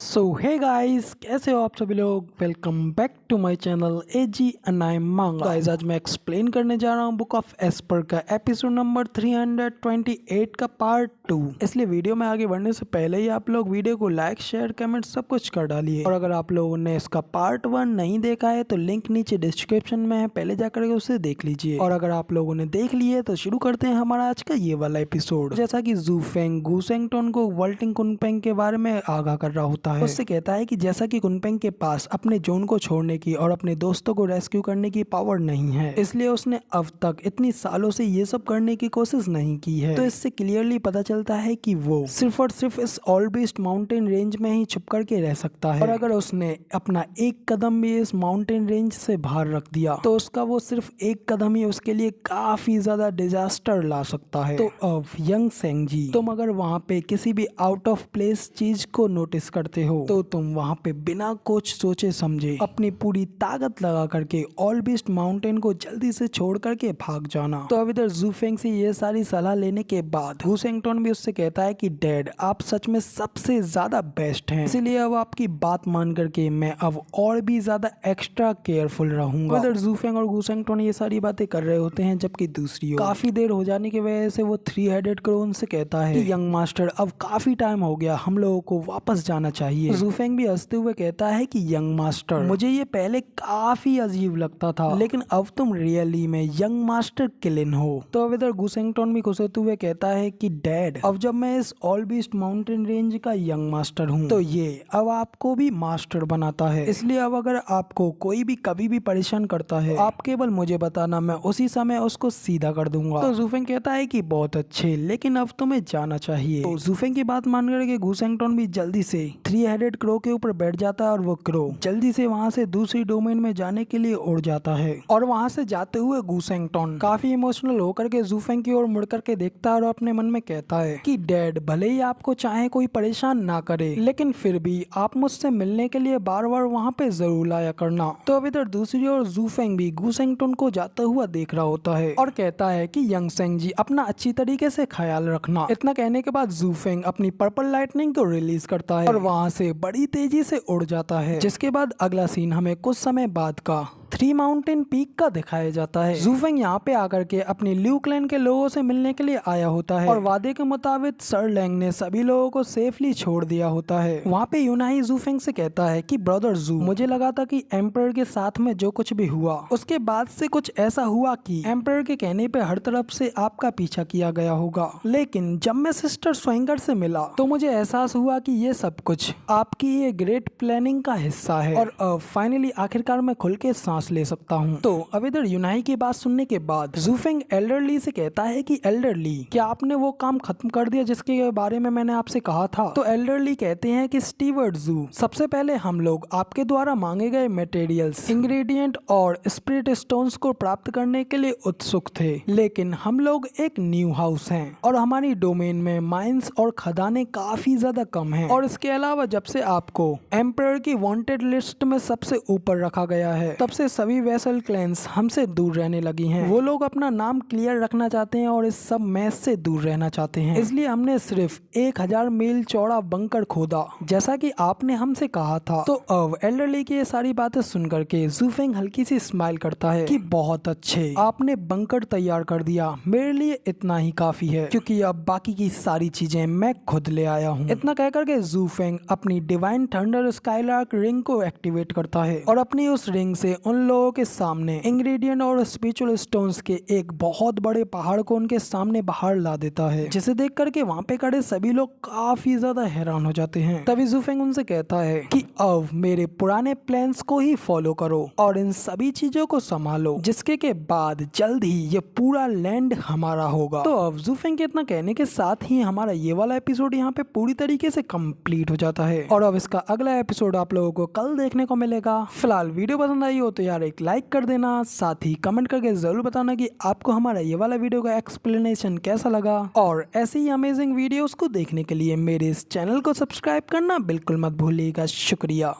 सो hey guys, कैसे हो आप सभी लोग। Welcome back to my channel AG and I am मांगा। गाइस, आज मैं एक्सप्लेन करने जा रहा हूँ बुक ऑफ एस्पर का एपिसोड नंबर 328 का पार्ट 2। इसलिए वीडियो में आगे बढ़ने से पहले ही आप लोग वीडियो को लाइक शेयर कमेंट सब कुछ कर डालिए। और अगर आप लोगों ने इसका पार्ट 1 नहीं देखा है तो लिंक नीचे डिस्क्रिप्शन में है, पहले जाकर के उसे देख लीजिए। और अगर आप लोगों ने देख लिए तो शुरू करते हैं हमारा आज का ये वाला एपिसोड। जैसा कि जू फेंग गुसेंगटोन को वर्ल्टिंग कुनपेंग के बारे में आगाह कर रहा होता है। उससे कहता है कि जैसा कि कुनपेंग के पास अपने जोन को छोड़ने की और अपने दोस्तों को रेस्क्यू करने की पावर नहीं है, इसलिए उसने अब तक इतनी सालों से ये सब करने की कोशिश नहीं की है। तो इससे क्लियरली पता चलता है कि वो सिर्फ और सिर्फ इस ऑल बीस्ट माउंटेन रेंज में ही छुप करके रह सकता है। और अगर उसने अपना एक कदम भी इस माउंटेन रेंज से बाहर रख दिया तो उसका वो सिर्फ एक कदम ही उसके लिए काफी ज्यादा डिजास्टर ला सकता है। तो अब यंग सेंग जी, तुम अगर वहाँ पे किसी भी आउट ऑफ प्लेस चीज को नोटिस करते हो तो तुम वहाँ पे बिना कुछ सोचे समझे अपनी पूरी ताकत लगा करके ऑल बीस्ट माउंटेन को जल्दी से छोड़ करके भाग जाना। तो अब इधर जू फेंग से ये सारी सलाह लेने के बाद गुसेंगटोन भी उससे कहता है कि डैड, आप सच में सबसे ज्यादा बेस्ट हैं, इसीलिए अब आपकी बात मान करके मैं अब और भी ज्यादा एक्स्ट्रा केयरफुल रहूंगा। इधर जू फेंग और गुसेंगटोन ये सारी बातें कर रहे होते हैं, जबकि दूसरी ओर काफी देर हो जाने की वजह से वो 3 हेडेड क्रोन से कहता है कि यंग मास्टर, अब काफी टाइम हो गया, हम लोगों को वापस जाना चाहिए। जू फेंग भी हंसते हुए कहता है कि यंग मास्टर, मुझे ये पहले काफी अजीब लगता था, लेकिन अब तुम रियली में यंग मास्टर किलिन हो। तो अब इधर गुसेंगटोन भी खुश होते हुए कहता है कि डैड, अब जब मैं इस ऑल बीस्ट माउंटेन रेंज का यंग मास्टर हूँ तो ये अब आपको भी मास्टर बनाता है, इसलिए अब अगर आपको कोई भी कभी भी परेशान करता है आप केवल मुझे बताना, मैं उसी समय उसको सीधा कर दूंगा। तो जू फेंग कहता है कि बहुत अच्छे, लेकिन अब तुम्हें जाना चाहिए। तो जू फेंग की बात मान करके गुसेंगटोन भी जल्दी से 3 हेडेड क्रो के ऊपर बैठ जाता है और वो क्रो जल्दी से वहाँ से दूसरी डोमेन में जाने के लिए उड़ जाता है। और वहाँ से जाते हुए गुसेंगटोन काफी इमोशनल होकर के जू फेंग की ओर मुड़ करके देखता है और अपने मन में कहता है कि डैड, भले ही आपको चाहे कोई परेशान ना करे, लेकिन फिर भी आप मुझसे मिलने के लिए बार बार वहाँ पे जरूर लाया करना। तो अब इधर दूसरी ओर जू फेंग भी गुसेंगटोन को जाता हुआ देख रहा होता है और कहता है कि यंग सेंग जी, अपना अच्छी तरीके से ख्याल रखना। इतना कहने के बाद जू फेंग अपनी पर्पल लाइटनिंग को रिलीज करता है और वहाँ से बड़ी तेजी से उड़ जाता है। जिसके बाद अगला सीन हमें कुछ समय बाद का 3 माउंटेन पीक का दिखाया जाता है। जू फेंग यहाँ पे आकर के अपने ल्यू क्लैन के लोगों से मिलने के लिए आया होता है और वादे के मुताबिक सर लैंग ने सभी लोगों को सेफली छोड़ दिया होता है। वहाँ पे यूनाही जू फेंग से कहता है कि ब्रदर जू, मुझे लगा था कि एम्परर के साथ में जो कुछ भी हुआ उसके बाद से कुछ ऐसा हुआ कि एम्परर के कहने पे हर तरफ से आपका पीछा किया गया होगा, लेकिन जब मैं सिस्टर स्वेंगर से मिला तो मुझे एहसास हुआ कि ये सब कुछ आपकी ये ग्रेट प्लानिंग का हिस्सा है और अब फाइनली आखिरकार मैं खुल के सांस ले सकता हूँ। तो अब इधर यूनाही की बात सुनने के बाद जू फेंग एल्डरली से कहता है कि एल्डरली, क्या आपने वो काम खत्म कर दिया जिसके बारे में मैंने आपसे कहा था? तो एल्डरली कहते हैं कि स्टीवर्ड जू, सबसे पहले हम लोग आपके द्वारा मांगे गए मटेरियल्स, इंग्रेडिएंट और स्पिरिट स्टोन्स को प्राप्त करने के लिए उत्सुक थे, लेकिन हम लोग एक न्यू हाउस हैं और हमारी डोमेन में माइंस और खदानें काफी ज्यादा कम हैं। और इसके अलावा जब से आपको एम्परर की वांटेड लिस्ट में सबसे ऊपर रखा गया है तब से सभी वेसल क्लैंस हमसे दूर रहने लगी हैं। वो लोग अपना नाम क्लियर रखना चाहते हैं और इस सब मैस से दूर रहना चाहते हैं, इसलिए हमने सिर्फ 1000 मील चौड़ा बंकर खोदा जैसा कि आपने हमसे कहा था। तो अब एल्डरली की ये सारी बातें सुन करके जू फेंग हल्की सी स्माइल करता है कि बहुत अच्छे, आपने बंकर तैयार कर दिया, मेरे लिए इतना ही काफी है क्योंकि अब बाकी की सारी चीजें मैं खुद ले आया हूँ। इतना कह करके जू फेंग अपनी डिवाइन थंडर स्काईलार्क रिंग को एक्टिवेट करता है और अपनी उस रिंग से उन लोगों के सामने इंग्रेडिएंट और स्पिरिचुअल स्टोन्स के एक बहुत बड़े पहाड़ को उनके सामने बाहर ला देता है, जिसे देख करके वहाँ पे खड़े सभी लोग काफी ज्यादा हैरान हो जाते हैं। तभी जू फेंग उनसे कहता है कि अब मेरे पुराने प्लान्स को ही फॉलो करो और इन सभी चीजों को संभालो, जिसके के बाद जल्द ही ये पूरा लैंड हमारा होगा। तो अब जू फेंग के इतना कहने के साथ ही हमारा ये वाला एपिसोड यहाँ पे पूरी तरीके से कंप्लीट हो जाता है और अब इसका अगला एपिसोड आप लोगों को कल देखने को मिलेगा। फिलहाल वीडियो पसंद आई हो तो यार एक लाइक कर देना, साथ ही कमेंट करके जरूर बताना कि आपको हमारा ये वाला वीडियो का एक्सप्लेनेशन कैसा लगा। और ऐसे ही अमेजिंग वीडियोस को देखने के लिए मेरे इस चैनल को सब्सक्राइब करना बिल्कुल मत भूलिएगा। शुक्रिया।